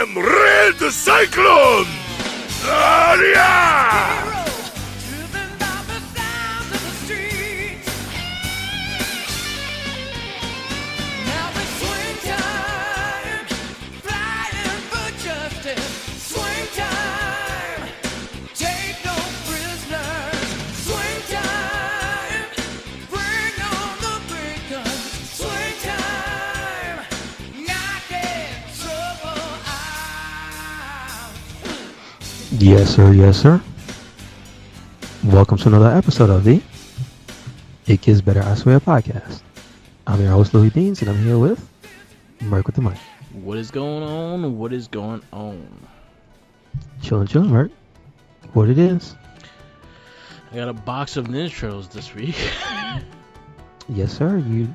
am Red Cyclone! Yeah! Yes, sir. Yes, sir. Welcome to another episode of the It Gets Better, I Swear podcast. I'm your host, Louis Beans, and I'm here with Merc with the mic. What is going on? What is going on? Chillin', Merc. What it is? I got a box of Ninja Turtles this week. Yes, sir. You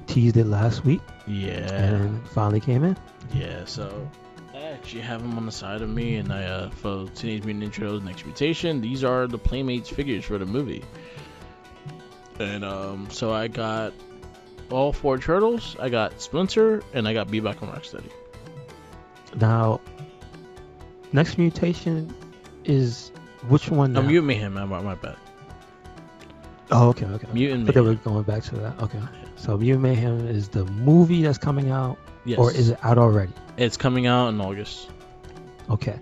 teased it last week. Yeah. And finally came in. Yeah, so I actually have them on the side of me, and I for Teenage Mutant Ninja Turtles Next Mutation, these are the Playmates figures for the movie. And so I got all four turtles, I got Splinter, and I got Bebop and Rocksteady. Now, Next Mutation is which one now? Mutant Mayhem, my bad. Oh, okay. Mutant But they Mayhem. were going back to that. Okay. So Mutant Mayhem is the movie that's coming out, Yes. or is it out already? It's coming out in August. Okay.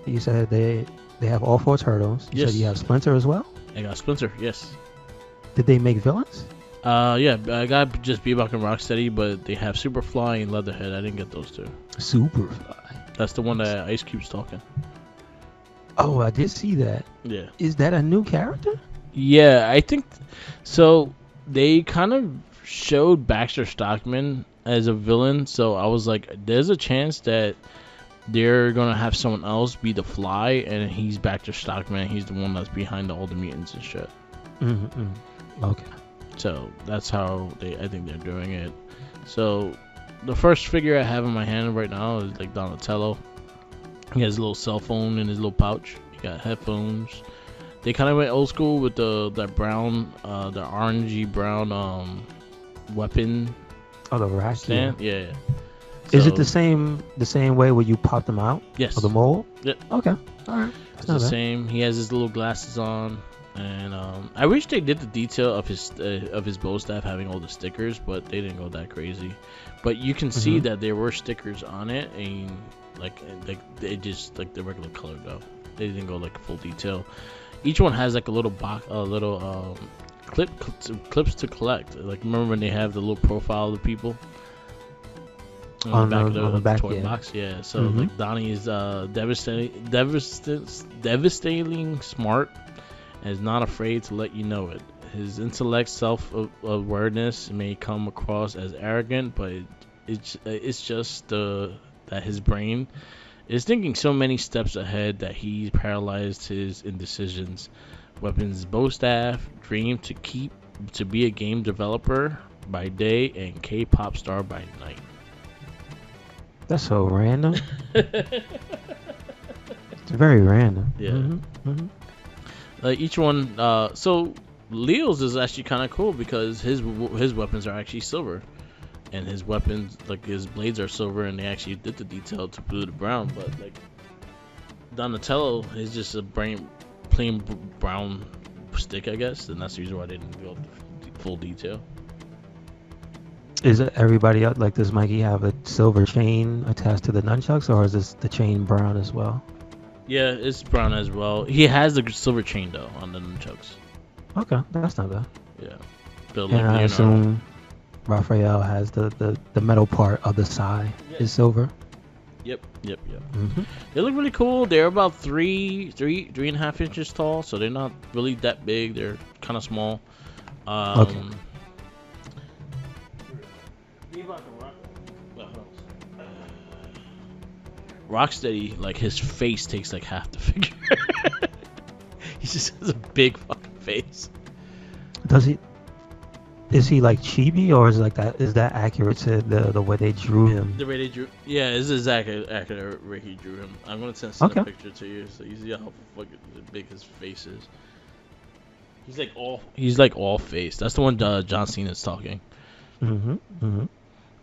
You said they have all four turtles. You Yes. said you have Splinter as well? I got Splinter, yes. Did they make villains? Yeah, I got just Bebop and Rocksteady, but they have Superfly and Leatherhead. I didn't get those two. Superfly. That's the one that Ice Cube's talking. Oh, I did see that. Yeah. Is that a new character? Yeah, I think so. They kind of showed Baxter Stockman as a villain, so I was like, there's a chance that they're gonna have someone else be the Fly, and he's Baxter Stockman. He's the one that's behind all the mutants and shit. Okay. So that's how I think they're doing it. So the first figure I have in my hand right now is like Donatello. He has a little cell phone in his little pouch. He got headphones. They kind of went old school with that brown, the orangey brown weapon Oh, the rack. stand. Yeah. Is it So, the same way where you pop them out Yes. of the mold? Yep. Okay. All right. It's That's not the bad. same. He has his little glasses on, and I wish they did the detail of his bow staff having all the stickers, but they didn't go that crazy. But you can see that there were stickers on it, and like they just like the regular color though. They didn't go like full detail. Each one has like a little box, clips to collect. Like remember when they have the little profile of the people on the back of the back, toy yeah. box? Yeah. So like Donnie is devastatingly smart and is not afraid to let you know it. His intellect, self-awareness may come across as arrogant, but it's just that his brain is thinking so many steps ahead that he's paralyzed his indecisions. Weapons bow staff, dream to be a game developer by day and K-pop star by night. That's so random. It's very random. Yeah. Like each one, so Leo's is actually kind of cool because his weapons are actually silver, and his weapons, like his blades, are silver, and they actually did the detail to blue to brown. But like Donatello is just a plain brown stick, I guess, and that's the reason why they didn't go full detail. Is it everybody else, like does Mikey have a silver chain attached to the nunchucks, or is the chain brown as well? Yeah, it's brown as well. He has the silver chain though on the nunchucks. Okay, that's not bad. Yeah, Bill, And I assume Raphael has the metal part of the sai is silver. Yep. They look really cool. They're about 3.5 inches tall, so they're not really that big. They're kind of small. Okay. Rocksteady, like his face takes like half the figure. He just has a big fucking face. Does he? Is he like chibi, or is it like that? Is that accurate to the way they drew him? The way they drew, yeah, this is accurate where he drew him. I'm gonna send a picture to you so you see how fucking big his face is. He's like all face. That's the one John Cena's talking. Mm-hmm. Mm-hmm.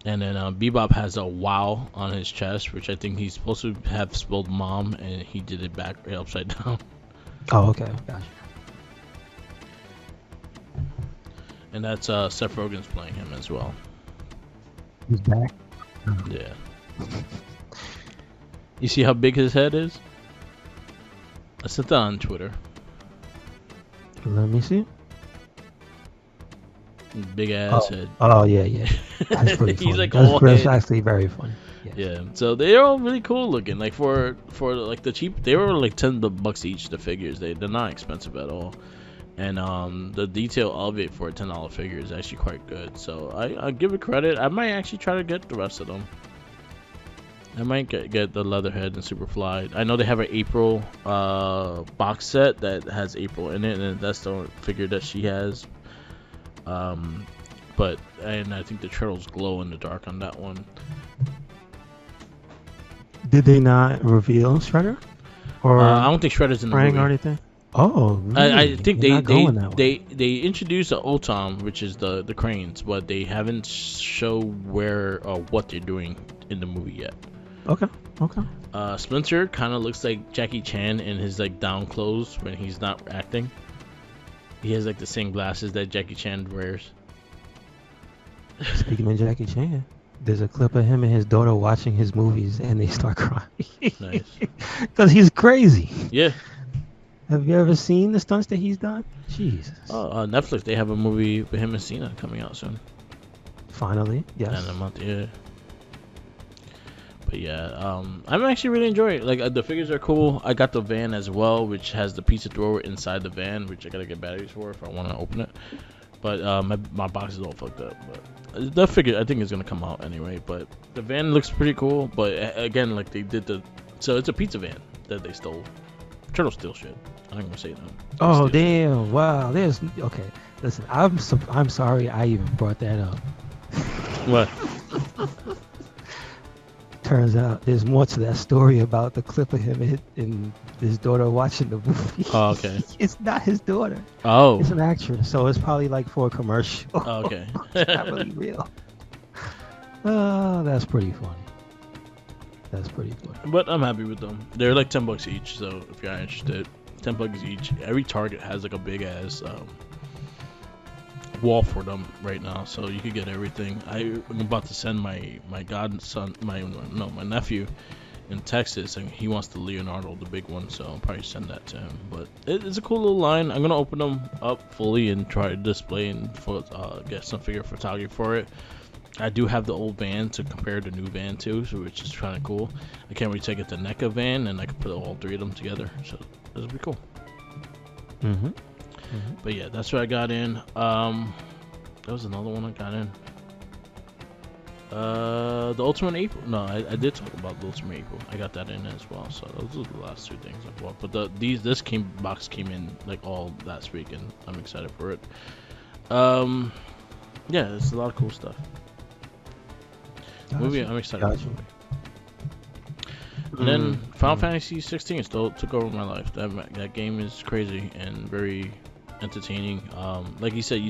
And then Bebop has a wow on his chest, which I think he's supposed to have spelled mom, and he did it back upside down. Oh, okay. Gotcha. And that's Seth Rogen's playing him as well. He's back. Yeah. You see how big his head is? I sent that on Twitter. Let me see. Big ass head. Oh yeah, yeah. That's pretty funny. He's like that's, all that's head. actually very funny. Yes. Yeah. So they're all really cool looking. Like for like the cheap, they were like $10 each. The figures, they're not expensive at all. And the detail of it for a $10 figure is actually quite good. So I give it credit. I might actually try to get the rest of them. I might get the Leatherhead and Superfly. I know they have an April box set that has April in it, and that's the figure that she has. But I think the turtles glow in the dark on that one. Did they not reveal Shredder? Or I don't think Shredder's in the Krang movie. or anything? Oh, really? I think They're not going that way. they introduced the Otom, which is the cranes, but they haven't show where or what they're doing in the movie yet. Okay. Splinter kind of looks like Jackie Chan in his like down clothes when he's not acting. He has like the same glasses that Jackie Chan wears. Speaking of Jackie Chan, there's a clip of him and his daughter watching his movies, and they start crying. Nice. Because he's crazy. Yeah. Have you ever seen the stunts that he's done? Jesus. Netflix, they have a movie with him and Cena coming out soon. Finally, yes. In a month, yeah. But yeah, I'm actually really enjoying it. Like the figures are cool. I got the van as well, which has the pizza thrower inside the van, which I gotta get batteries for if I want to open it. But my box is all fucked up. But the figure I think is gonna come out anyway. But the van looks pretty cool. But again, like they did so it's a pizza van that they stole. Turtles steal shit. I'm not gonna say that. Oh damn! Wow. Okay. Listen, I'm sorry I even brought that up. What? Turns out there's more to that story about the clip of him and his daughter watching the movie. Oh, okay. It's not his daughter. Oh. It's an actress, so it's probably like for a commercial. Oh, okay. It's not really real. Oh, that's pretty funny. But I'm happy with them. They're like $10 each, so if you're interested, $10 each. Every Target has like a big ass wall for them right now, so you could get everything. I'm about to send my godson, my nephew in Texas, and he wants the Leonardo, the big one, so I'll probably send that to him. But it's a cool little line. I'm gonna open them up fully and try to display and get some figure photography for it. I do have the old van to compare the new van to, so which is kind of cool. I can't wait to get the NECA van, and I can put all three of them together, so this will be cool. But yeah, that's what I got in. There was another one I got in. The Ultimate April. No, I did talk about the Ultimate April. I got that in as well. So those are the last two things I bought. But this box came in like all last week, and I'm excited for it. Yeah, it's a lot of cool stuff. Gotcha. Movie, I'm excited. Gotcha. For the movie. And then Final Fantasy 16 still took over my life. That game is crazy and very entertaining. Like you said,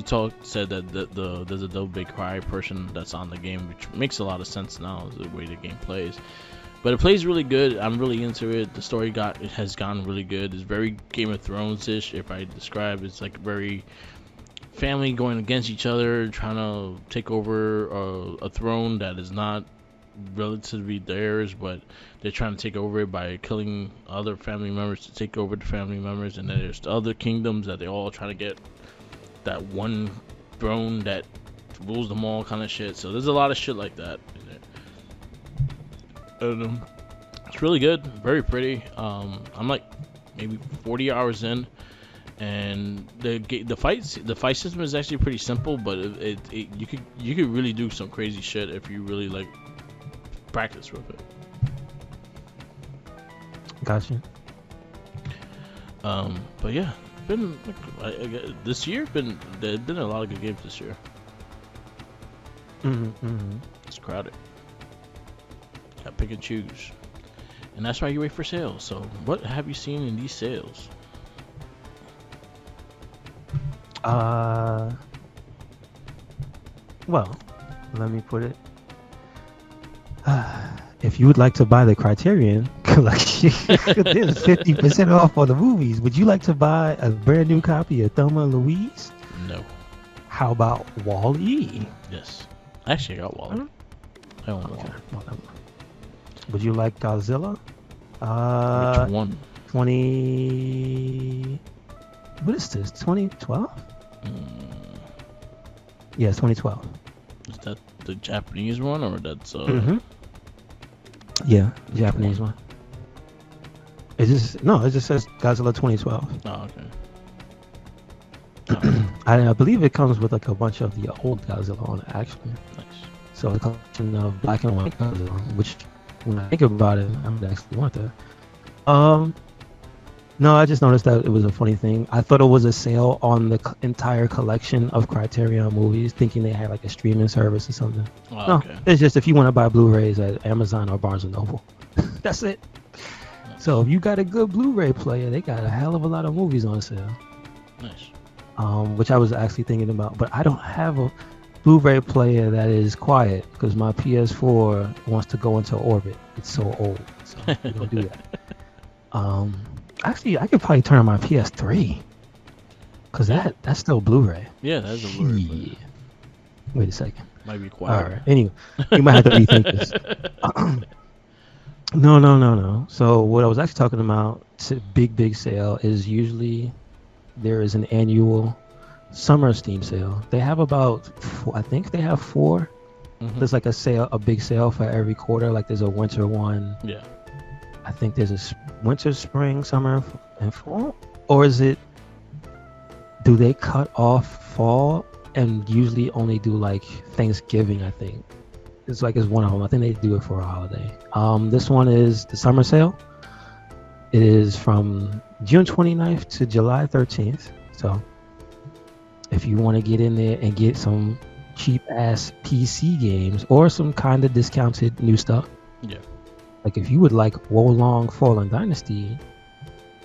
said that there's a Devil May Cry person that's on the game, which makes a lot of sense now, the way the game plays. But it plays really good. I'm really into it. The story has gone really good. It's very Game of Thrones-ish. If I describe, it's like very family going against each other, trying to take over a throne that is not relatively theirs, but they're trying to take over it by killing other family members to take over the family members. And then there's the other kingdoms that they're all trying to get that one throne that rules them all, kind of shit. So there's a lot of shit like that in there. It's really good, very pretty. I'm like maybe 40 hours in, and the fight system is actually pretty simple, but you could really do some crazy shit if you really like practice with it. Gotcha. But yeah, been this year there's been a lot of good games this year. It's crowded. Got pick and choose, and that's why you wait for sales. So what have you seen in these sales? Well, let me put it. If you would like to buy the Criterion collection, there's 50% off on the movies. Would you like to buy a brand new copy of Thelma and Louise? No. How about Wall-E? Yes. Actually, I got Wally. I own Okay. Wally. Well, never mind. Would you like Godzilla? Which one? 20. What is this? 2012? Yeah, it's 2012. Is that the Japanese one or that's Yeah, Japanese one. It just says Godzilla 2012. Oh, okay. I believe it comes with like a bunch of the old Godzilla on it, actually. Nice. So a collection of black and white Godzilla, which when I think about it, I would actually want that. No, I just noticed that it was a funny thing. I thought it was a sale on the entire collection of Criterion movies, thinking they had like a streaming service or something. Oh, No, okay. it's just if you want to buy Blu-rays at Amazon or Barnes & Noble. That's it. Nice. So if you got a good Blu-ray player, they got a hell of a lot of movies on sale. Nice. Which I was actually thinking about, but I don't have a Blu-ray player that is quiet because my PS4 wants to go into orbit. It's so old, so we don't do that. Actually, I could probably turn on my PS3 because that's still Blu-ray. Yeah, that's a Blu-ray player. Yeah. Wait a second. Might be quiet. All right. Anyway, you might have to rethink this. No. So what I was actually talking about, big sale, is usually there is an annual summer Steam sale. They have about, I think they have 4. Mm-hmm. There's like a big sale for every quarter. Like there's a winter one. Yeah. I think there's a winter, spring, summer, and fall. Or is it? Do they cut off fall and usually only do like Thanksgiving? I think it's one of them. I think they do it for a holiday. This one is the summer sale. It is from June 29th to July 13th. So if you want to get in there and get some cheap ass PC games or some kind of discounted new stuff. Yeah. Like if you would like Wolong Fallen Dynasty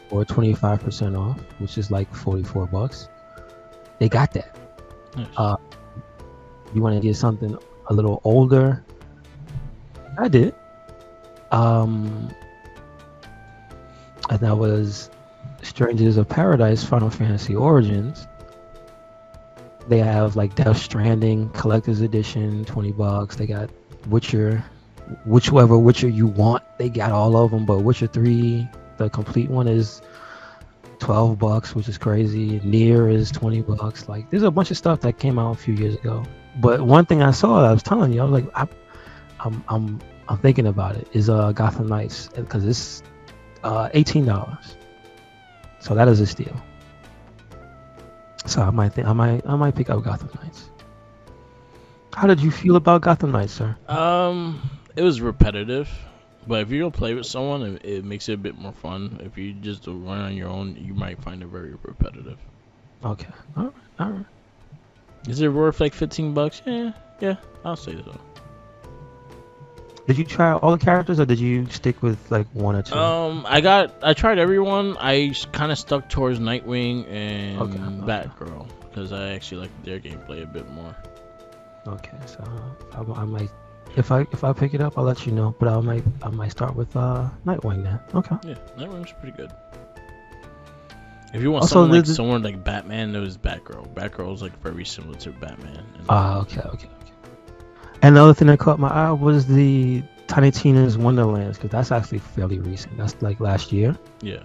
for 25% off, which is like $44, they got that. Nice. You want to get something a little older? I did. And that was Strangers of Paradise Final Fantasy Origins. They have like Death Stranding Collector's Edition, $20. They got Witcher. Whichever Witcher you want, they got all of them. But Witcher 3, the complete one, is $12, which is crazy. Nier is $20. Like, there's a bunch of stuff that came out a few years ago. But one thing I saw, I was telling you, I was like, I'm thinking about it. Is Gotham Knights, because it's $18. So that is a steal. So I might pick up Gotham Knights. How did you feel about Gotham Knights, sir? It was repetitive, but if you don't play with someone, it makes it a bit more fun. If you just run on your own, you might find it very repetitive. Okay. All right. Is it worth like $15? Yeah, I'll say so. Did you try all the characters, or did you stick with like one or two? I tried everyone. I kind of stuck towards Nightwing and Okay. Batgirl because I actually like their gameplay a bit more. Okay, so I might, if I pick it up, I'll let you know. But I might start with Nightwing then. Okay. Yeah, Nightwing's pretty good. If you want Also, someone like Batman, it was Batgirl. Batgirl's like very similar to Batman. Okay. And the other thing that caught my eye was the Tiny Tina's Wonderlands, because that's actually fairly recent. That's like last year. Yeah.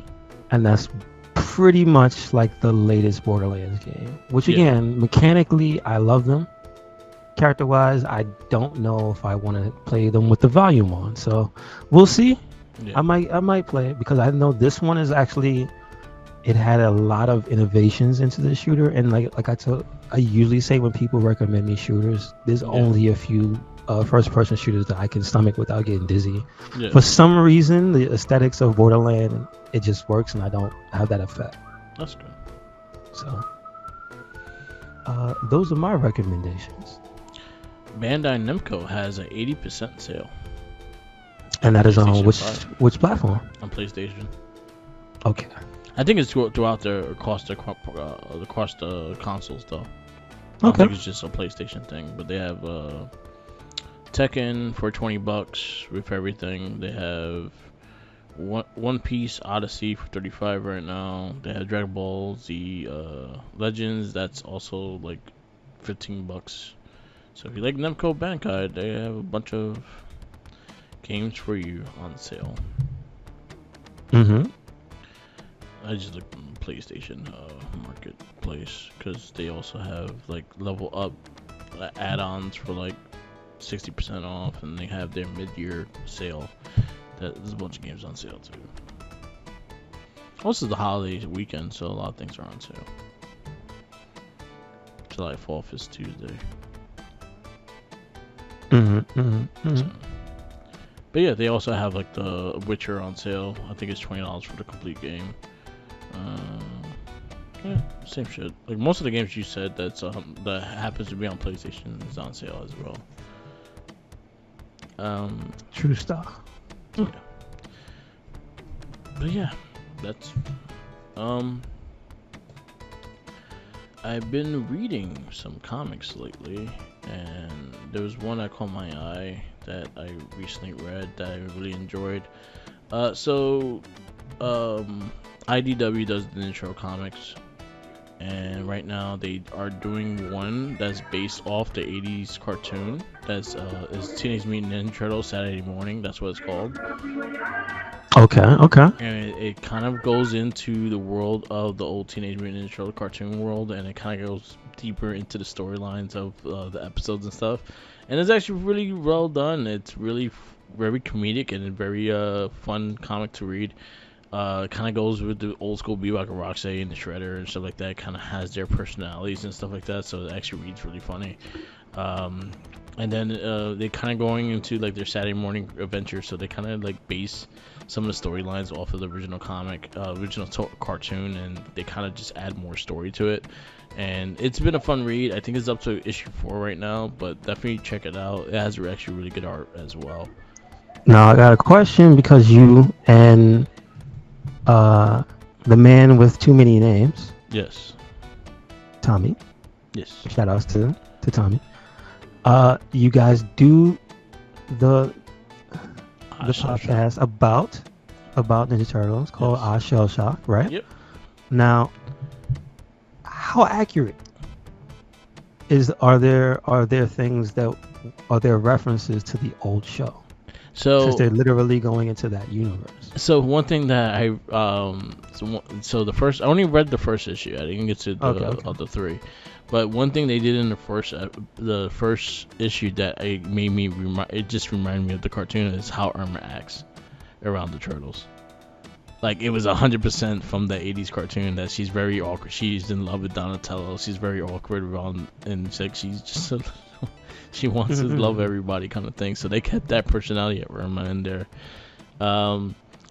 And that's pretty much like the latest Borderlands game. Which again, mechanically, I love them. Character-wise, I don't know if I want to play them with the volume on. So we'll see. Yeah. I might play it because I know this one is actually, it had a lot of innovations into the shooter, and like I usually say when people recommend me shooters, there's only a few first-person shooters that I can stomach without getting dizzy. Yeah. For some reason, the aesthetics of Borderland, it just works, and I don't have that effect. That's good. So those are my recommendations. Bandai Namco has an 80% sale. And that is on PlayStation 5. which platform? On PlayStation. Okay. I think it's throughout across the consoles though. I don't Okay. think it's just a PlayStation thing, but they have Tekken for $20 with everything. They have One Piece Odyssey for 35 right now. They have Dragon Ball Z Legends. That's also like $15. So if you like Namco Bandai, they have a bunch of games for you on sale. Mm-hmm. I just looked on the PlayStation marketplace because they also have like level up add-ons for like 60% off, and they have their mid-year sale. There's a bunch of games on sale too. Also, the holiday weekend, so a lot of things are on sale. July 4th is Tuesday. So. But yeah, they also have like the Witcher on sale. I think it's $20 for the complete game. Yeah, same shit. Like most of the games you said that happens to be on PlayStation is on sale as well. True stuff. Yeah. But yeah, that's I've been reading some comics lately, and there was one that caught my eye that I recently read that I really enjoyed. IDW does the intro comics, and right now they are doing one that's based off the 80s cartoon that's is Teenage Mutant Ninja Turtles Saturday Morning. That's what it's called. Okay. And it kind of goes into the world of the old Teenage Mutant Ninja Turtle cartoon world, and it kind of goes deeper into the storylines of the episodes and stuff. And it's actually really well done. It's really very comedic and a very fun comic to read. Kind of goes with the old school Bebop and Rocksteady and the Shredder and stuff like that. Kind of has their personalities and stuff like that, so it actually reads really funny. And then they kind of going into like their Saturday morning adventure, so they kind of like base some of the storylines off of the original cartoon, and they kind of just add more story to it. And it's been a fun read. I think it's up to issue 4 right now, but definitely check it out. It has actually really good art as well. Now I got a question, because you and the man with too many names, Yes. Tommy. Yes. Shout outs to Tommy. You guys do the podcast about Ninja Turtles called I Shell Shock, right? Yep. Now, how accurate are there things that are there references to the old show? Since they're literally going into that universe. So one thing that I the first, I only read the first issue. I didn't get to the 3. But one thing they did in the first issue that it just reminded me of the cartoon is how Irma acts around the turtles. Like, it was 100% from the 80s cartoon that she's very awkward. She's in love with Donatello. She's very awkward around, and it's like she's just she wants to love everybody kind of thing. So they kept that personality of Irma in there.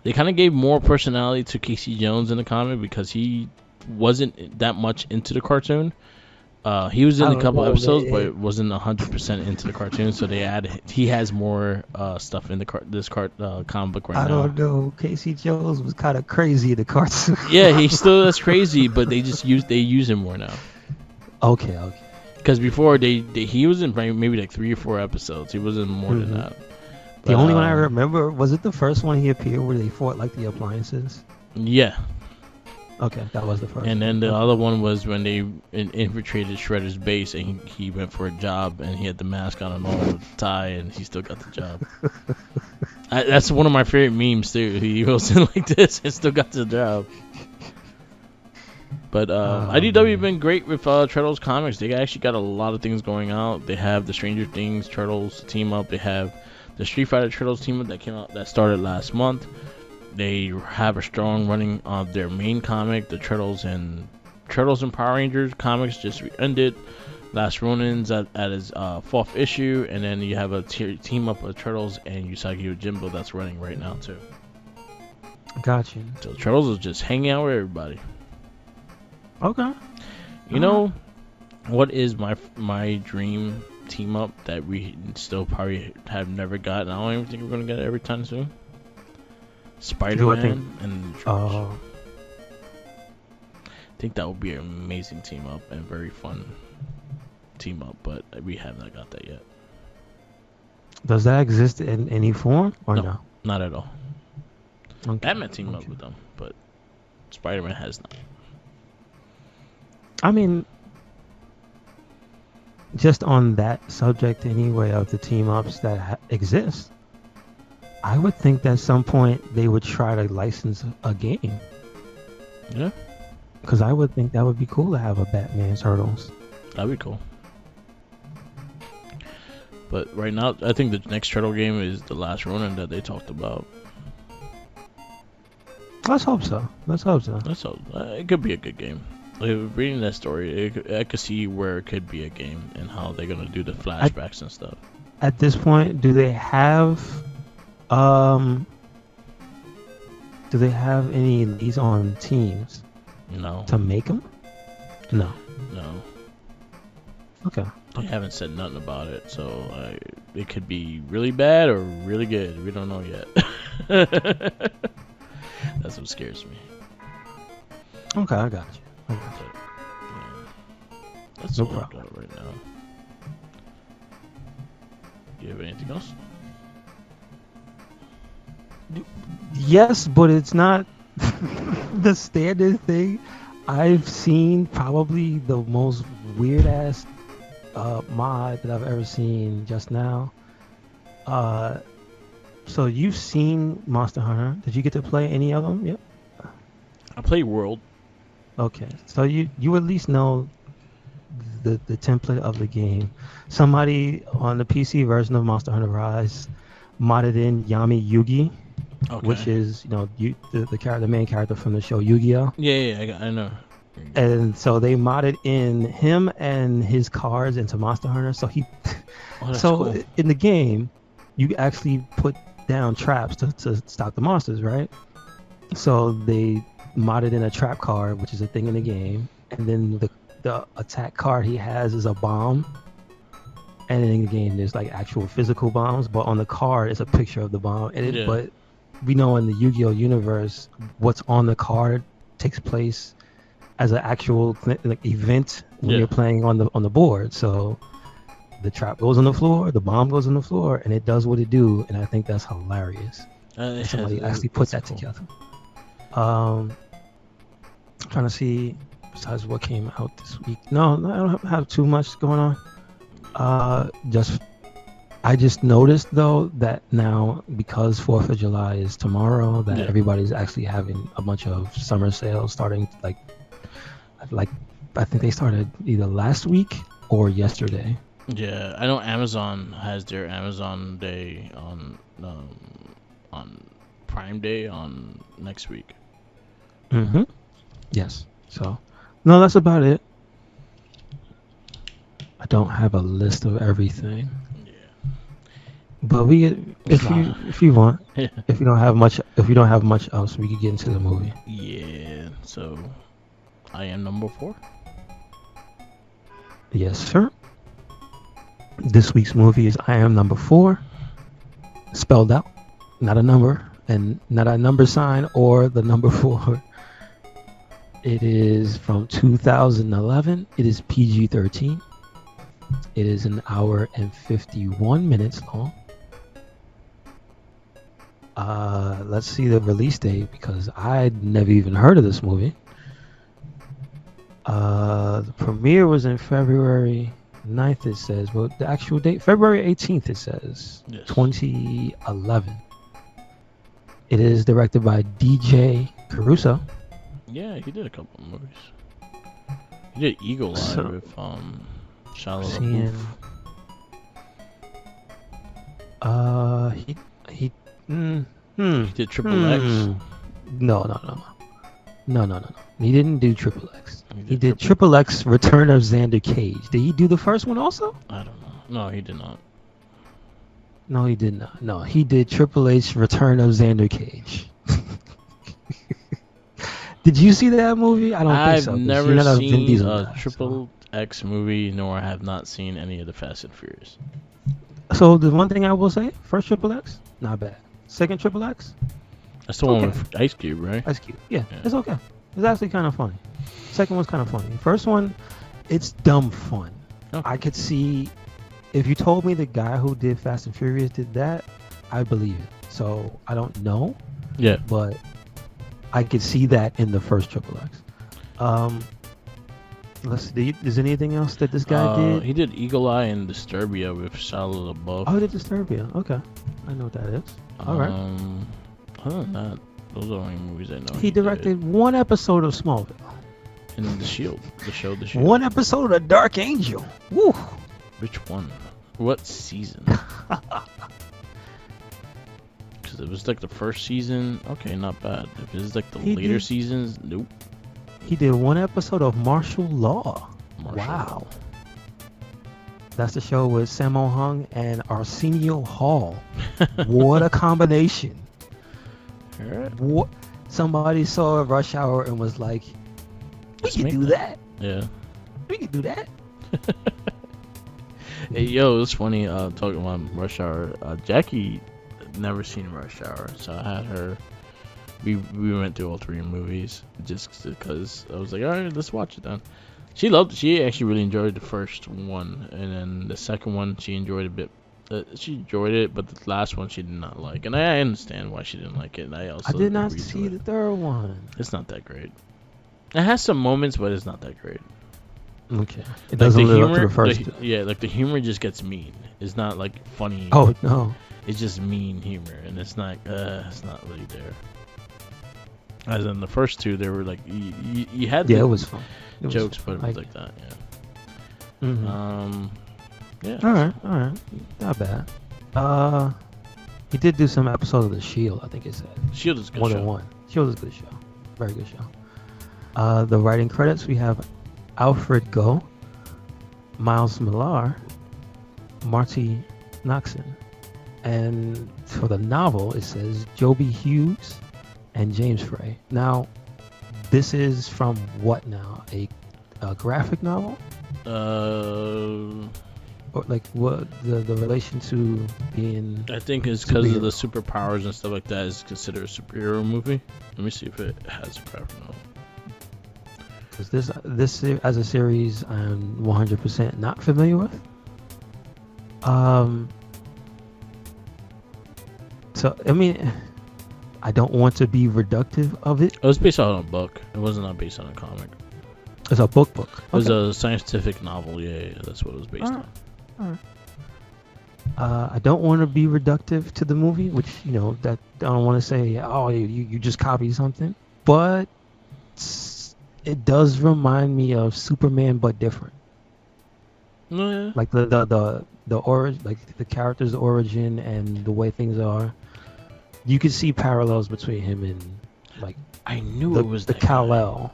They kind of gave more personality to Casey Jones in the comic because he wasn't that much into the cartoon. He was in a couple episodes, but it wasn't 100% into the cartoon. So he has more stuff in this comic book right now. I don't know. Casey Jones was kind of crazy in the cartoon. Yeah, he still is crazy, but they use him more now. Okay. Because before he was in maybe like 3 or 4 episodes. He wasn't more than that. But, the only one I remember, was it the first one he appeared where they fought like the appliances? Yeah. Okay, that was the first. And then the other one was when they infiltrated Shredder's base, and he went for a job, and he had the mask on and all with the tie, and he still got the job. That's one of my favorite memes too. He was in like this and still got the job. But IDW have been great with Turtles comics. They actually got a lot of things going out. They have the Stranger Things Turtles team up. They have the Street Fighter Turtles team up that started last month. They have a strong running of their main comic. The Turtles and Power Rangers comics just ended. Last Ronin's at his 4th issue, and then you have a team up of Turtles and Usagi Yojimbo that's running right now too. Gotcha. So Turtles is just hanging out with everybody. Okay. You know what is my dream team up that we still probably have never gotten? I don't even think we're gonna get it every time soon. Spider-Man and Turtles. I think that would be an amazing team up and very fun team up, but we have not got that yet. Does that exist in any form or no? Not at all. Okay. Batman teamed up with them, but Spider-Man has not. I mean, just on that subject anyway of the team ups that exist, I would think that at some point they would try to license a game. Yeah. Because I would think that would be cool to have a Batman Turtles. That'd be cool. But right now, I think the next Turtle game is the Last Ronin that they talked about. Let's hope so. So it could be a good game. Like, reading that story, I could see where it could be a game and how they're gonna do the flashbacks and stuff. At this point, do they have any leads on teams No. to make them? No. Okay. They haven't said nothing about it, so it could be really bad or really good. We don't know yet. That's what scares me. Okay, I got you. But, yeah, that's No all I problem. got right now. Do you have anything else? Yes, but it's not the standard thing. I've seen probably the most weird ass mod that I've ever seen just now. So you've seen Monster Hunter. Did you get to play any of them? Yep. I play World. Okay. So you at least know the template of the game. Somebody on the PC version of Monster Hunter Rise modded in Yami Yugi. Okay. Which is, the main character from the show Yu-Gi-Oh. Yeah, I know. And so they modded in him and his cards into Monster Hunter. So Cool. in the game, you actually put down traps to stop the monsters, right? So they modded in a trap card, which is a thing in the game, and then the attack card he has is a bomb. And in the game, there's like actual physical bombs, but on the card, it's a picture of the bomb. But we know in the Yu-Gi-Oh universe, what's on the card takes place as an actual event when you're playing on the board. So the trap goes on the floor, the bomb goes on the floor, and it does what it do. And I think that's hilarious. Somebody actually put that together. I'm trying to see besides what came out this week. No, I don't have too much going on. I just noticed though that now, because 4th of July is tomorrow, that everybody's actually having a bunch of summer sales starting like I think they started either last week or yesterday. Yeah, I know Amazon has their Amazon Day on Prime Day on next week. Mm-hmm. Yes. So, no, that's about it. I don't have a list of everything. Yeah. But if you want, if you don't have much else, we could get into the movie. Yeah. So, I am number 4. Yes, sir. This week's movie is I Am Number 4, spelled out, not a number, and not a number sign or the number 4. It is from 2011. It is PG-13. It is an hour and 51 minutes long. Let's see the release date, because I'd never even heard of this movie. The premiere was in February 9th, it says, but the actual date, February 18th, it says. Yes. 2011. It is directed by DJ Caruso. Yeah, he did a couple of movies. He did Eagle Eye with Shia LaBeouf. He did Triple X. No. He didn't do Triple X. He did Triple X Return of Xander Cage. Did he do the first one also? I don't know. No, he did not. No, he did not. No, he did Triple H Return of Xander Cage. Did you see that movie? I don't think so. I've never seen a Triple X movie, nor I have not seen any of the Fast and Furious. So the one thing I will say, first Triple X, not bad. Second Triple X, that's the one with Ice Cube, right? Ice Cube. Yeah, it's okay. It's actually kind of funny. Second one's kind of funny. First one, it's dumb fun. Okay. I could see if you told me the guy who did Fast and Furious did that, I believe it. So I don't know, Yeah. but I could see that in the first Triple X. Let's see. Is anything else that this guy did? He did Eagle Eye and Disturbia with Shia LaBeouf. Oh, he did Disturbia. Okay, I know what that is. All right. Other than that, those are the only movies I know. He directed one episode of Smallville. And The Shield. The show The Shield. One episode of Dark Angel. Woo. Which one? What season? Because it was like the first season. Okay, not bad. If it's like the later seasons, nope. He did one episode of Martial Law. Wow. Law. That's the show with Sammo Hung and Arsenio Hall. What a combination. Right. What? Somebody saw Rush Hour and was like, we can do that. Yeah. We can do that. Hey, yo, it's funny talking about Rush Hour. Jackie never seen Rush Hour, so I had her. We went through all three movies just because I was like, all right, let's watch it then. She loved it. She actually really enjoyed the first one, and then the second one she enjoyed a bit. She enjoyed it, but the last one she did not like, and I understand why she didn't like it. And I did not see the third one. It's not that great. It has some moments, but it's not that great. Okay. It doesn't live up to the first. Yeah, like the humor just gets mean. It's not like funny. Oh no. It's just mean humor, and it's not really there. As in the first two, they were like you had it was fun. Jokes, but it was like that. Yeah. Mm-hmm. Yeah. All right. Not bad. He did do some episodes of The Shield. I think it said. Shield is a good 101. Shield is a good show. Very good show. The writing credits, we have Alfred Goh, Miles Millar, Marty Noxon, and for the novel it says Joby Hughes and James Frey. Now, this is from what now? A graphic novel? Or like what the relation to being? I think it's because of the superpowers and stuff like that is considered a superhero movie. Let me see if it has a graphic novel. Because this as a series, I'm 100% not familiar with. So I mean, I don't want to be reductive of it. It was based on a book. It wasn't not based on a comic. It's a book. It was a scientific novel. Yeah, that's what it was based on. All right. I don't want to be reductive to the movie, which that I don't want to say. Oh, you just copied something, but it does remind me of Superman, but different. Yeah. Like the origin, like the character's origin and the way things are. You can see parallels between him and like I knew it was the Kal-El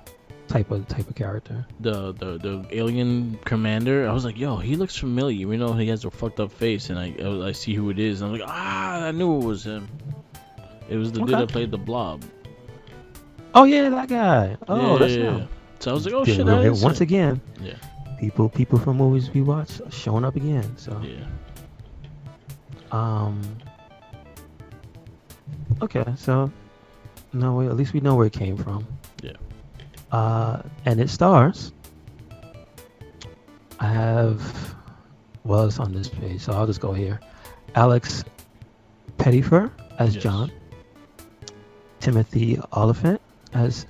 type of character. The alien commander. I was like, yo, he looks familiar. We know he has a fucked up face, and I see who it is. And I'm like, I knew it was him. It was the dude that played the Blob. Oh yeah, that guy. Oh, that's him. So I was like, oh shit, that is once him. Again. Yeah. People from movies we watch showing up again. So. Yeah. Okay, so at least we know where it came from. Yeah. And it stars. I have, it's on this page, so I'll just go here. Alex Pettyfer as John. Timothy Oliphant as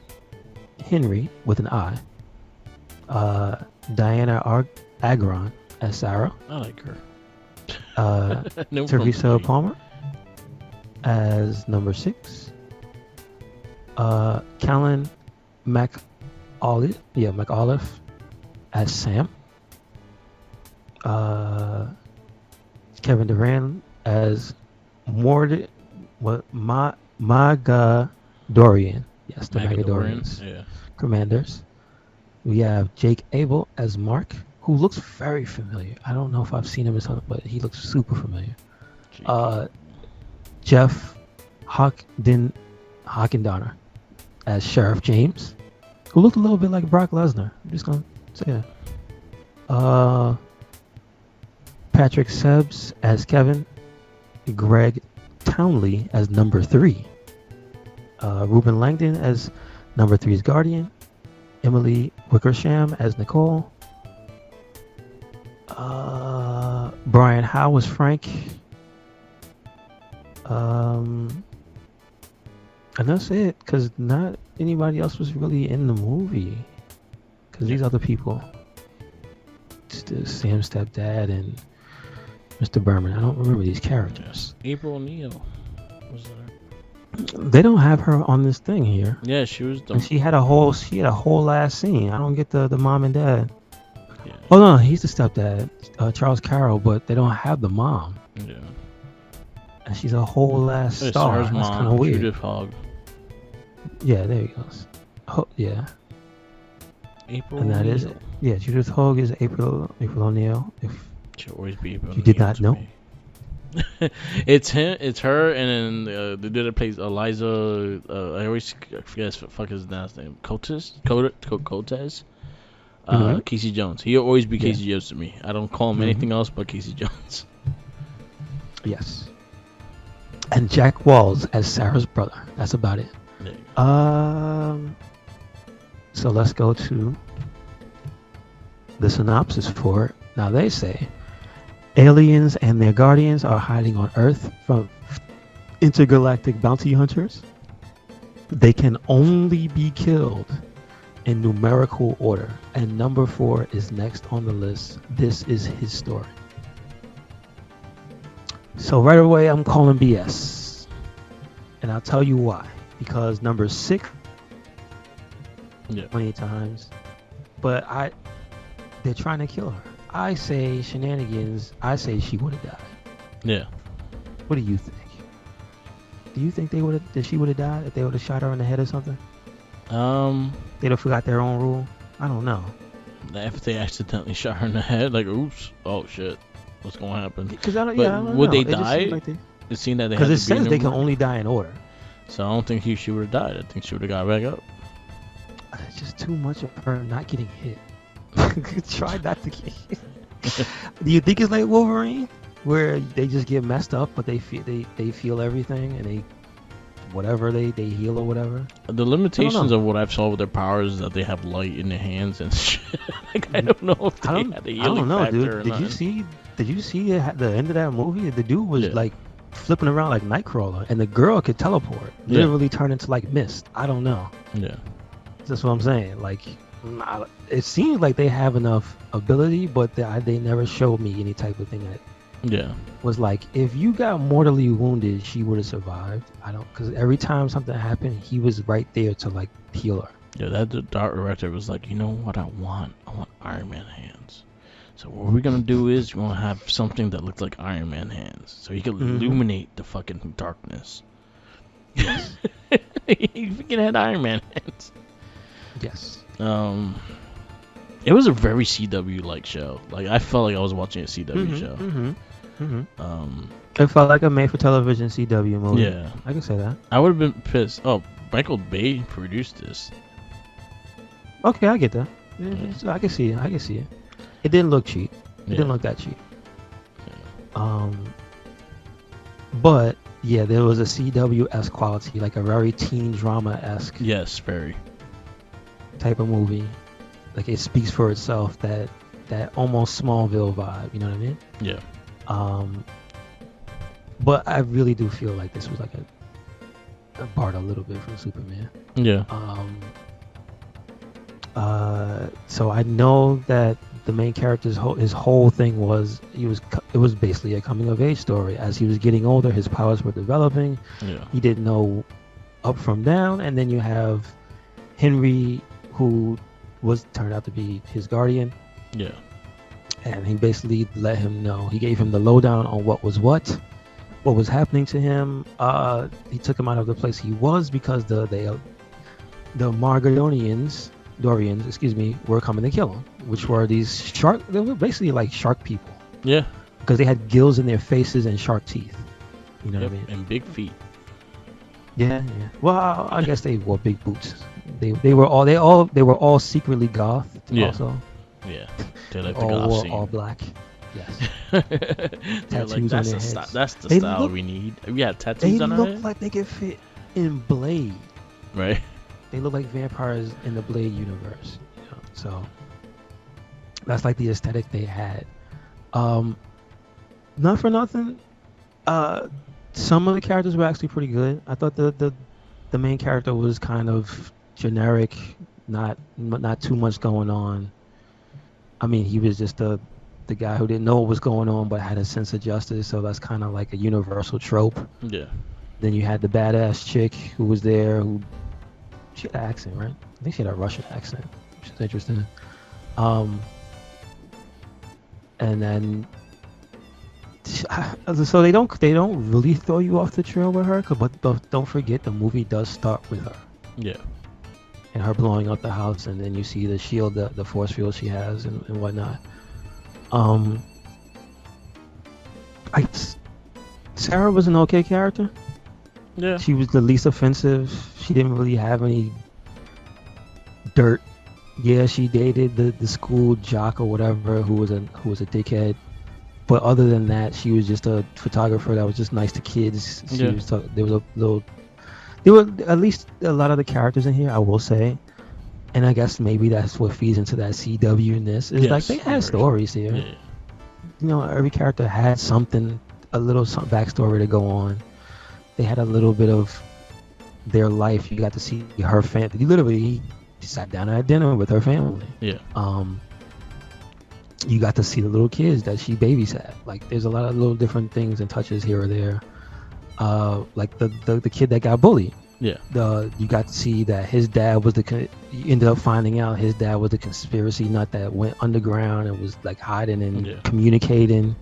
Henry with an I. Diana Agron as Sarah. I like her. Teresa Palmer as number 6. Callan McAuliffe as Sam. Kevin Durant as Magadorian. Yes, the Magadorians. Yeah. Commanders. We have Jake Abel as Mark, who looks very familiar. I don't know if I've seen him in something, but he looks super familiar. Jeff Hockendoner as Sheriff James, who looked a little bit like Brock Lesnar. I'm just gonna say that. Patrick Sebbs as Kevin, Greg Townley as number 3, Ruben Langdon as number 3's guardian, Emily Wickersham as Nicole, Brian, how was Frank? And that's it, because not anybody else was really in the movie. Because these other people, Sam's stepdad and Mr. Berman, I don't remember these characters. April O'Neil was there. They don't have her on this thing here. Yeah, she was. And she had a whole last scene. I don't get the mom and dad. Yeah. Oh no, he's the stepdad, Charles Carroll, but they don't have the mom. Yeah. And she's a whole last star. Sarah's That's mom, kind of weird. Judith Hogg. Yeah, there he goes. Oh, yeah. April. And that is O'Neil. it. Yeah, Judith Hogg is April O'Neil. If She'll always be April. you did O'Neil not to know. me. It's him. It's her, and then the dude that plays Eliza. I always forget his last name. Cotes. Mhm. Casey Jones. He'll always be Yeah. Casey Jones to me. I don't call him anything else but Casey Jones. Yes. And Jack Walls as Sarah's brother. That's about it. There you go. So let's go to the synopsis for it. Now they say aliens and their guardians are hiding on Earth from intergalactic bounty hunters. They can only be killed in numerical order, and number 4 is next on the list. This is his story. So right away, I'm calling BS, and I'll tell you why. Because number 6, many times, but they're trying to kill her. I say shenanigans. I say she would have died. Yeah. What do you think? Do you think that she would have died if they would have shot her in the head or something? They'd have forgot their own rule. I don't know. If they accidentally shot her in the head, like, oops, oh shit, what's gonna happen? Because I don't would know. they It just die? seemed like It seemed that they because had it to be in says they can number- only die in order. So I don't think she would have died. I think she would have got back up. It's just too much of her not getting hit. Try not to get hit. Do you think it's like Wolverine, where they just get messed up, but they feel everything and they heal or whatever? The limitations of what I've saw with their powers is that they have light in their hands and shit. Like, I don't know if they had the I healing don't know, factor dude. or Did you see the end of that movie? The dude was like flipping around like Nightcrawler, and the girl could teleport, literally turn into like mist. I don't know. Yeah. That's what I'm saying. Like, it seems like they have enough ability, but they never showed me any type of thing that was like, if you got mortally wounded, she would have survived. Because every time something happened, he was right there to like heal her. Yeah, that director was like, you know what I want? I want Iron Man hands. So what we're gonna do is we're gonna have something that looks like Iron Man hands, so he can illuminate the fucking darkness. Yes. He freaking had Iron Man hands. Yes. It was a very CW like show. Like, I felt like I was watching a CW show. It felt like a made-for-television CW movie. Yeah, I can say that. I would have been pissed. Oh, Michael Bay produced this. Okay, I get that. So I can see it. It didn't look cheap. It didn't look that cheap. Yeah. But yeah, there was a CW-esque quality, like a very teen drama-esque. Yes, very. Type of movie. Like, it speaks for itself. That almost Smallville vibe. You know what I mean? Yeah. But I really do feel like this was like a part a little bit from Superman. Yeah. So I know that the main character's his whole thing was it was basically a coming of age story. As he was getting older, his powers were developing. Yeah. He didn't know up from down, and then you have Henry, who turned out to be his guardian. Yeah. And he basically let him know. He gave him the lowdown on what was happening to him. He took him out of the place he was because the Margadonians, were coming to kill him, which were these shark. They were basically like shark people. Yeah. Because they had gills in their faces and shark teeth. You know what I mean? And big feet. Yeah. Well, I guess they wore big boots. They were all secretly goth. Yeah. Also. Yeah. They like the all goth wore scene. all black. Yes. They're like, Tattoos on their heads. That's the They style look- we need. Yeah, They tattoos on our look head. like they could fit in Blade. Right. They look like vampires in the Blade universe. So that's like the aesthetic they had. not for nothing. Some of the characters were actually pretty good. I thought the main character was kind of generic, not too much going on. I mean, he was just the guy who didn't know what was going on but had a sense of justice. So that's kind of like a universal trope. Yeah. Then you had the badass chick who was there. She had an accent, right? I think she had a Russian accent, which is interesting. And then so they don't really throw you off the trail with her, but don't forget the movie does start with her. Yeah. And her blowing up the house, and then you see the shield, the force field she has, and whatnot. Sarah was an okay character. Yeah. She was the least offensive. She didn't really have any dirt. Yeah, she dated the school jock or whatever who was a dickhead. But other than that, she was just a photographer that was just nice to kids. There were at least a lot of the characters in here, I will say. And I guess maybe that's what feeds into that CW-ness. It's like they had stories here. Yeah. You know, every character had something, a little backstory to go on. They had a little bit of their life. You got to see her family. Literally, she sat down at dinner with her family. Yeah. You got to see the little kids that she babysat. Like, there's a lot of little different things and touches here or there. Like the kid that got bullied. Yeah. You got to see that his dad was you ended up finding out his dad was the conspiracy nut that went underground and was like hiding and communicating.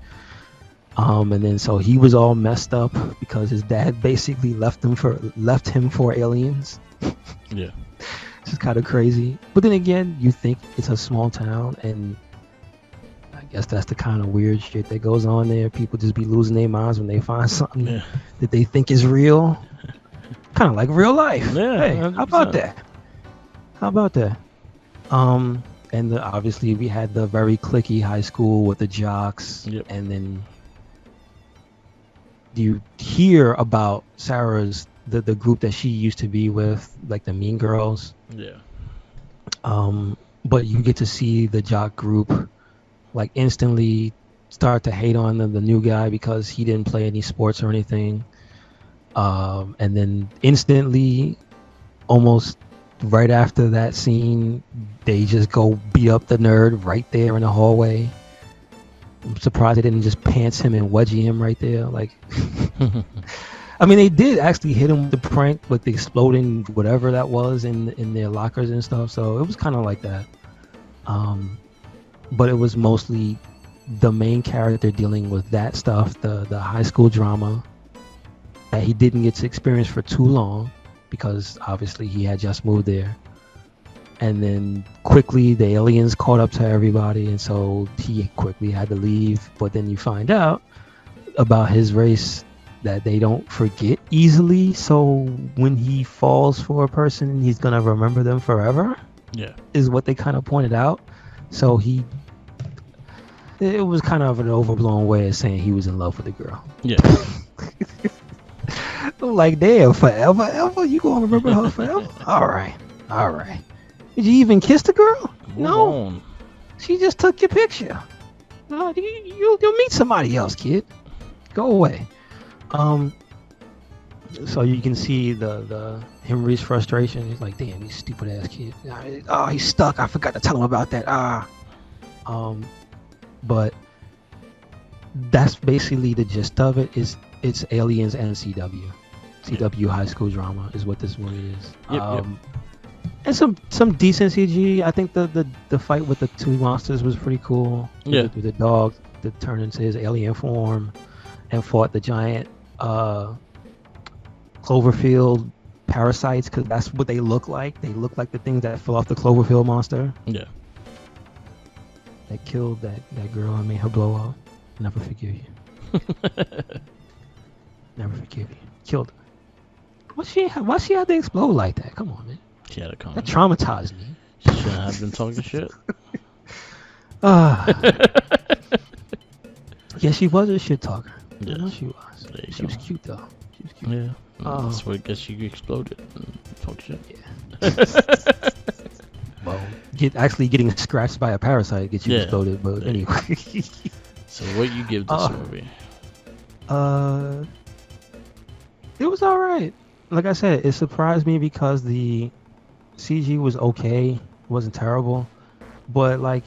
And then so he was all messed up because his dad basically left him for aliens. Yeah. It's just kind of crazy. But then again, you think it's a small town, and I guess that's the kind of weird shit that goes on there. People just be losing their minds when they find something that they think is real. Kind of like real life. Yeah. Hey, 100%. How about that? And obviously we had the very cliquey high school with the jocks. Yep. And then you hear about Sarah's the group that she used to be with, like the Mean Girls. Yeah. But you get to see the jock group like instantly start to hate on the new guy because he didn't play any sports or anything. And then instantly, almost right after that scene, they just go beat up the nerd right there in the hallway. I'm surprised they didn't just pants him and wedgie him right there. Like, I mean, they did actually hit him with the prank with the exploding whatever that was in their lockers and stuff. So it was kind of like that. But it was mostly the main character dealing with that stuff, the high school drama that he didn't get to experience for too long because obviously he had just moved there. And then quickly the aliens caught up to everybody, and so he quickly had to leave. But then you find out about his race that they don't forget easily, so when he falls for a person, he's gonna remember them forever. Yeah. Is what they kind of pointed out. So it was kind of an overblown way of saying he was in love with the girl. Yeah. I'm like, damn, forever, ever? You gonna remember her forever? All right. Did you even kiss the girl? No. She just took your picture. You'll meet somebody else, kid. Go away. So you can see the Henry's frustration. He's like, damn, you stupid ass kid. Oh, he's stuck. I forgot to tell him about that. But that's basically the gist of it. It's aliens and CW. CW high school drama is what this movie is. Yep. And some decent CG. I think the fight with the two monsters was pretty cool. Yeah. With the dog that turned into his alien form and fought the giant Cloverfield parasites, because that's what they look like. They look like the things that fell off the Cloverfield monster. Yeah. That killed that girl and made her blow up. Never forgive you. Never forgive you. Killed her. Why she had to explode like that? Come on, man. She had a comment. That traumatized me. She shouldn't have been talking shit. Yeah, she was a shit talker. Yes. Yeah, she was. She was cute though. She was cute. Yeah. That's what I guess she exploded and talk shit. Yeah. Well, getting scratched by a parasite gets you exploded, but anyway. So what you give this movie? Uh, it was all right. Like I said, it surprised me because the CG was okay. It wasn't terrible, but like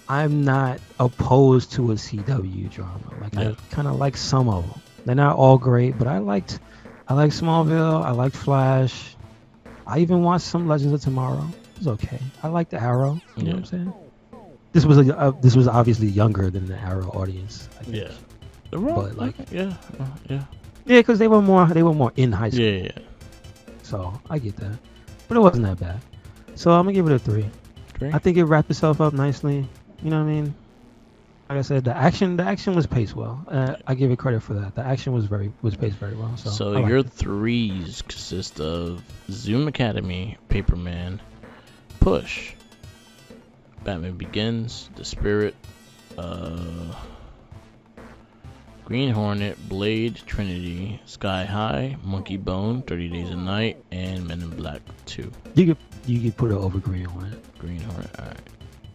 I'm not opposed to a CW drama. Like Yeah. I kind of like some of them. They're not all great, but I liked Smallville. I liked Flash. I even watched some Legends of Tomorrow. It was okay. I liked the Arrow. You know what I'm saying? This was obviously younger than the Arrow audience. I think. Yeah. But like yeah. yeah, because they were more in high school. Yeah. So I get that, but it wasn't that bad. So I'm gonna give it a 3. Great. I think it wrapped itself up nicely. You know what I mean? Like I said, the action was paced well. I give it credit for that. The action was paced very well. So I your liked it. 3s consist of Zoom Academy, Paperman, Push, Batman Begins, The Spirit, Green Hornet, Blade, Trinity, Sky High, Monkey Bone, 30 Days a Night, and Men in Black 2. You could put it over Green Hornet. Green Hornet, alright.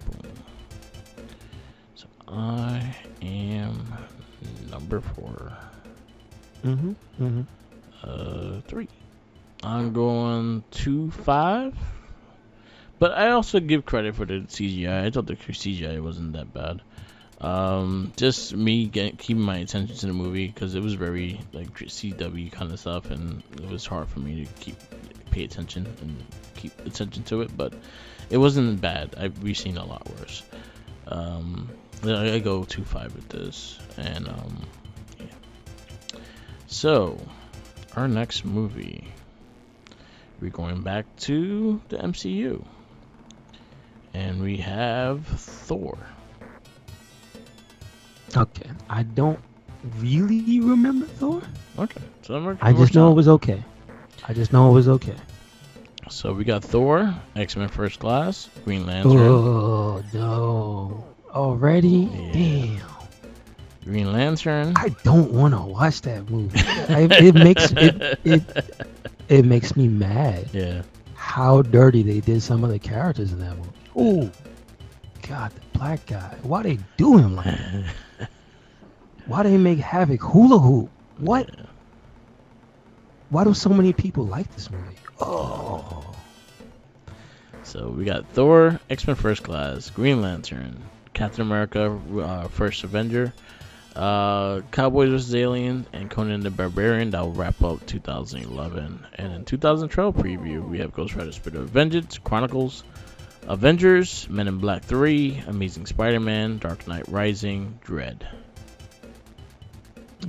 Boom. So I am number 4. 3. I'm going 2-5. But I also give credit for the CGI. I thought the CGI wasn't that bad. Just me keeping my attention to the movie because it was very like CW kind of stuff, and it was hard for me to pay attention and keep attention to it. But it wasn't bad. We've seen a lot worse. I go 2-5 with this, and yeah. So our next movie, we're going back to the MCU, and we have Thor. Okay, I don't really remember Thor. Okay, so I just know it was okay. So we got Thor, X-Men First Class, Green Lantern. Oh no! Already? Yeah. Damn. Green Lantern. I don't want to watch that movie. It makes me mad. Yeah. How dirty they did some of the characters in that movie. Oh, God, the black guy. Why they do him like that? Why they make Havoc hula hoop? What? Yeah. Why do so many people like this movie? Oh. So we got Thor, X-Men First Class, Green Lantern, Captain America, First Avenger, Cowboys vs. Aliens, and Conan the Barbarian. That will wrap up 2011. And in 2012 preview, we have Ghost Rider: Spirit of Vengeance, Chronicles, Avengers, Men in Black 3, Amazing Spider-Man, Dark Knight Rising, Dread.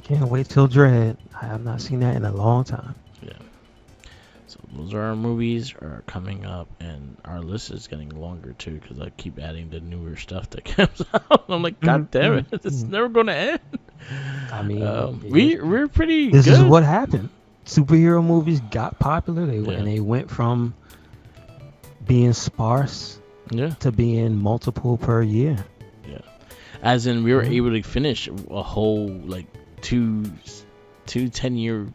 Can't wait till Dread. I have not seen that in a long time. Yeah. So those are our movies are coming up, and our list is getting longer too because I keep adding the newer stuff that comes out. I'm like, God damn it, it's never going to end. I mean, we're pretty. This good. is what happened. Superhero movies got popular. And they went from being sparse to being multiple per year. Yeah, as in we were able to finish a whole like two 10-year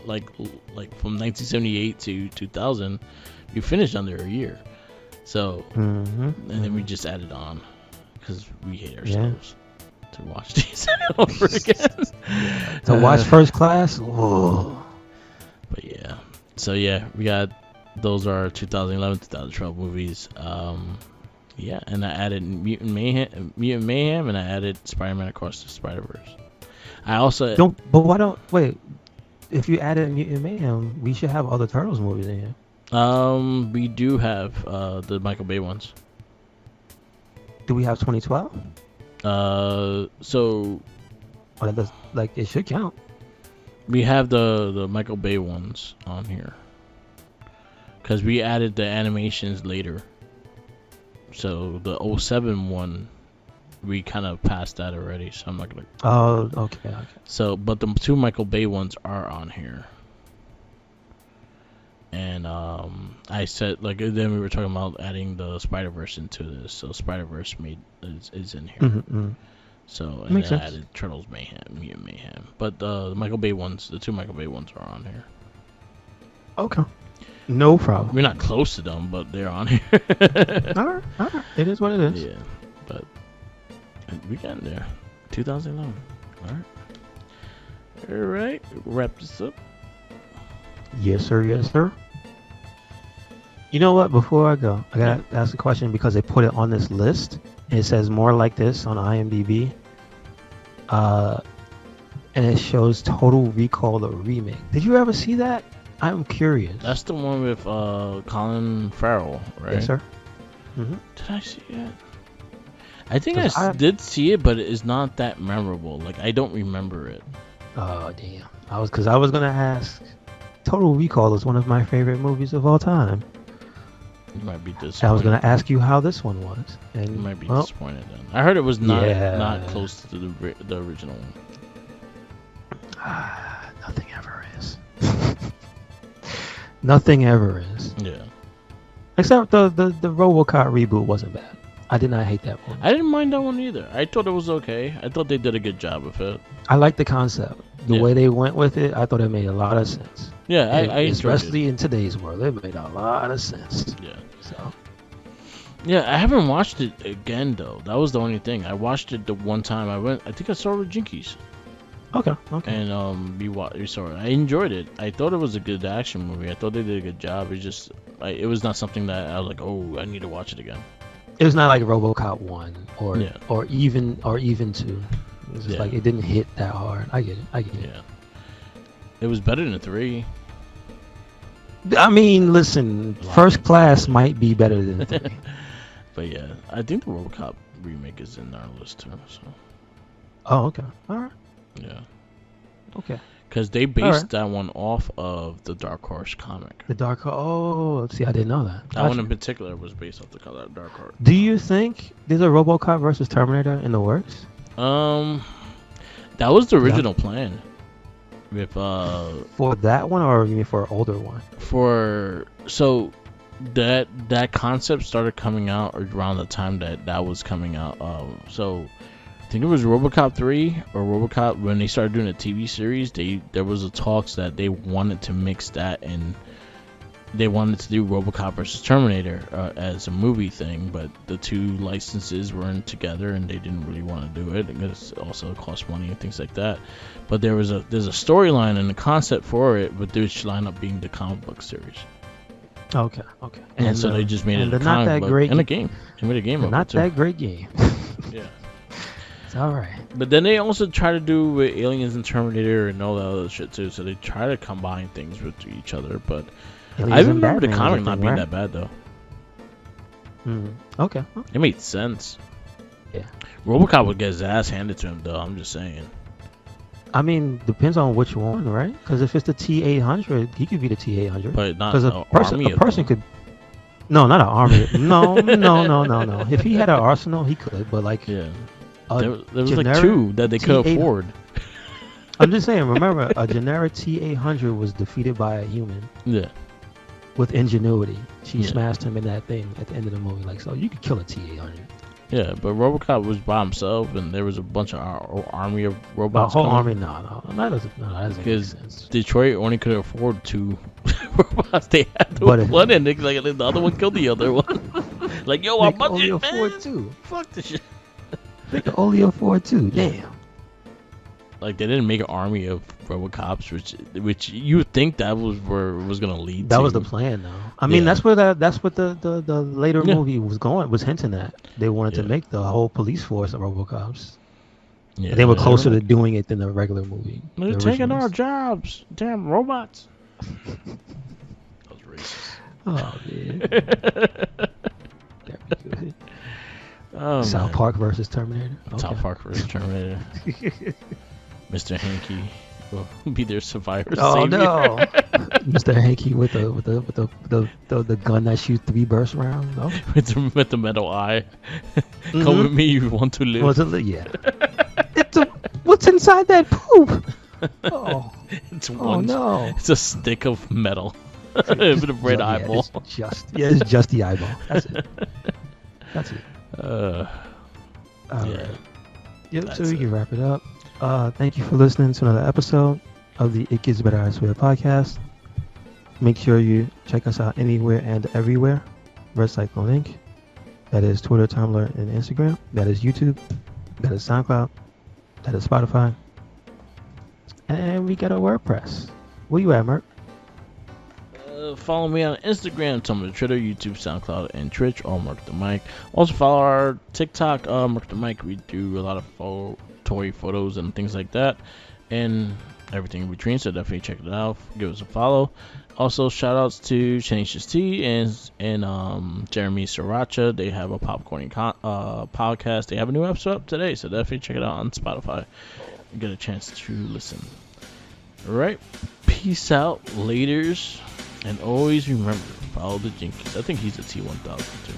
like from 1978 to 2000, we finished under a year. So and then we just added on because we hate ourselves to watch these over again. To watch First Class. Whoa. But yeah, so yeah, we got those are 2011 2012 movies. Yeah, and I added Mutant Mayhem, and I added Spider-Man Across the Spider-Verse. I also wait. If you added Mutant Mayhem, we should have other Turtles movies in here. We do have the Michael Bay ones. Do we have 2012? So it should count. we have the Michael Bay ones on here because we added the animations later. So the 07 one, we kind of passed that already, so I'm not gonna. Oh, okay. So, but the two Michael Bay ones are on here. And I said, like, then we were talking about adding the Spider-Verse into this. So Spider-Verse is in here. Mm-hmm. So, and then I added Turtles Mayhem, Mutant Mayhem. But the Michael Bay ones, the two Michael Bay ones are on here. Okay. No problem. We're not close to them, but they're on here. All right. It is what it is. Yeah, but we got in there. 2011. All right. All right, wrap this up. Yes, sir. Yes, sir. You know what? Before I go, I gotta ask a question because they put it on this list. And it says more like this on IMDb. And it shows Total Recall the remake. Did you ever see that? I'm curious. That's the one with Colin Farrell, right? Yes, sir. Mm-hmm. Did I see it? I think I did see it, but it's not that memorable. Like, I don't remember it. Oh, damn. I was gonna ask. Total Recall is one of my favorite movies of all time. You might be disappointed. I was gonna ask you how this one was, and You might be disappointed then. I heard it was not close to the original one. Nothing ever is. Nothing ever is. Yeah. Except the RoboCop reboot wasn't bad. I did not hate that one. I didn't mind that one either. I thought it was okay. I thought they did a good job with it. I like the concept. The way they went with it, I thought it made a lot of sense. Yeah, I enjoyed especially in today's world, it made a lot of sense. Yeah. So. Yeah, I haven't watched it again though. That was the only thing. I watched it the one time I think I saw it with Jinkies. Okay. And we saw it. I enjoyed it. I thought it was a good action movie. I thought they did a good job. It just it was not something that I was like, oh, I need to watch it again. It was not like RoboCop 1 or even 2. It was just like it didn't hit that hard. I get it. Yeah. It was better than 3. I mean, listen, First Class might be better than 3. But yeah, I think the RoboCop remake is in our list too. So. Oh, okay. All right. Yeah. Okay. Because they based that one off of the Dark Horse comic. The Dark Horse. Oh, see, I didn't know that. That one in particular was based off the Dark Horse. Do you think there's a RoboCop versus Terminator in the works? That was the original plan. With for that one, or you mean for an older one? That concept started coming out around the time that was coming out. So I think it was RoboCop 3 or RoboCop when they started doing a TV series. There was a talks that they wanted to mix that and they wanted to do RoboCop versus Terminator as a movie thing, but the two licenses weren't together and they didn't really want to do it because it also cost money and things like that. But there's a storyline and a concept for it, but they should line up being the comic book series. Okay. And so they just made it a comic book and a game. They made a game of it. Not that great game. Yeah. It's all right. But then they also try to do with Aliens and Terminator and all that other shit too. So they try to combine things with each other, but I remember the comic not being that bad though. Okay. It made sense. Yeah. RoboCop would get his ass handed to him though. I'm just saying. I mean, depends on which one, right? Because if it's the T-800, he could be the T-800. But not because a person could. No, not an army. No. If he had an arsenal, he could. But like, there was like 2 that they could afford. I'm just saying. Remember, a generic T-800 was defeated by a human. Yeah. With ingenuity, she smashed him in that thing at the end of the movie. Like, so you could kill a T-800. Yeah, but RoboCop was by himself, and there was a bunch of army of robots. A whole army? No, that doesn't make sense. Detroit only could afford 2 robots. They had one, and the other one killed the other one. Like, yo, our budget, only man. afford 2. Fuck this shit. They could only afford 2. Damn. Like, they didn't make an army of RoboCops, which you would think that was where it was gonna lead. That was the plan, though. I mean, that's what the later movie was hinting at. They wanted to make the whole police force of RoboCops. Yeah, they were closer to doing it than the regular movie. They're taking our jobs, damn robots. That was racist. Oh man. South Park versus Terminator. Okay. South Park versus Terminator. Mr. Hanky will be their survivor. Oh savior. no, Mr. Hanky with the gun that shoots 3 burst rounds. No? with the metal eye. Come with me, you want to live. Yeah. What's inside that poop? Oh, no! It's a stick of metal with a red eyeball. It's just the eyeball. That's it. That's it. All right. Yep. So we can wrap it up. Thank you for listening to another episode of the It Gets Better I Swear podcast. Make sure you check us out anywhere and everywhere. RedCycloneInc. That is Twitter, Tumblr, and Instagram. That is YouTube. That is SoundCloud. That is Spotify. And we got a WordPress. Where you at, Merc? Follow me on Instagram, Tumblr, Twitter, YouTube, SoundCloud, and Twitch, all Mark the Mic. Also follow our TikTok, Mark the Mic. We do a lot of toy photos and things like that, and everything in between. So definitely check it out. Give us a follow. Also, shout outs to Tenacious T and Jeremy Sriracha. They have a popcorning podcast. They have a new episode up today, so definitely check it out on Spotify and get a chance to listen. All right, peace out, laters. And always remember, follow the Jinkies. I think he's a T1000 too.